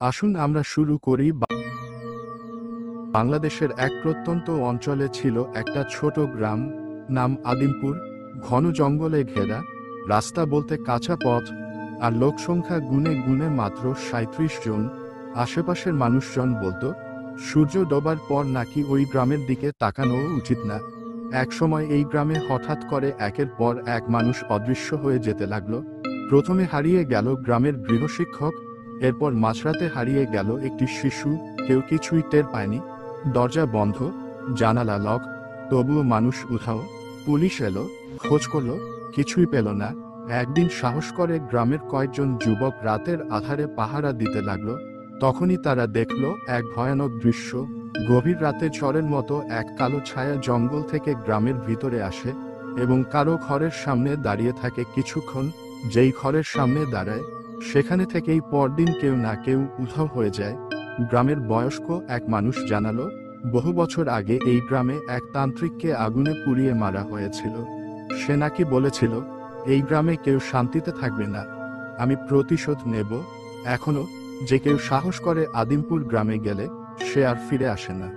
আসুন আমরা শুরু করি। বাংলাদেশের এক প্রত্যন্ত অঞ্চলে ছিল একটা ছোট গ্রাম, নাম আদিমপুর। ঘন জঙ্গলে ঘেরা, রাস্তা বলতে কাঁচা পথ, আর লোকসংখ্যা গুনে গুনে মাত্র ৩৭ জন। আশেপাশের মানুষজন বলতো সূর্য ডোবার পর নাকি ওই গ্রামের দিকে তাকানোও উচিত না। একসময় এই গ্রামে হঠাৎ করে একের পর এক মানুষ অদৃশ্য হয়ে যেতে লাগলো। প্রথমে হারিয়ে গেল গ্রামের গৃহশিক্ষক, এরপর মাঝরাতে হারিয়ে গেল একটি শিশু। কেউ কিছুই টের পায়নি। দরজা বন্ধ, জানালা লক, তবুও মানুষ উধাও। পুলিশ এলো, খোঁজ করলো, কিছুই পেল না। একদিন সাহস করে গ্রামের কয়েকজন যুবক রাতের আধারে পাহারা দিতে লাগলো। তখনই তারা দেখল এক ভয়ানক দৃশ্য। গভীর রাতে ঝড়ের মতো এক কালো ছায়া জঙ্গল থেকে গ্রামের ভিতরে আসে এবং কারো ঘরের সামনে দাঁড়িয়ে থাকে কিছুক্ষণ। যেই ঘরের সামনে দাঁড়ায়, সেখানে থেকেই পরদিন কেউ না কেউ উধাও হয়ে যায়। গ্রামের বয়স্ক এক মানুষ জানালো, বহু বছর আগে এই গ্রামে এক তান্ত্রিককে আগুনে পুড়িয়ে মারা হয়েছিল। সে নাকি বলেছিল, এই গ্রামে কেউ শান্তিতে থাকবে না, আমি প্রতিশোধ নেব। এখনো যে কেউ সাহস করে আদিমপুর গ্রামে গেলে, সে আর ফিরে আসে না।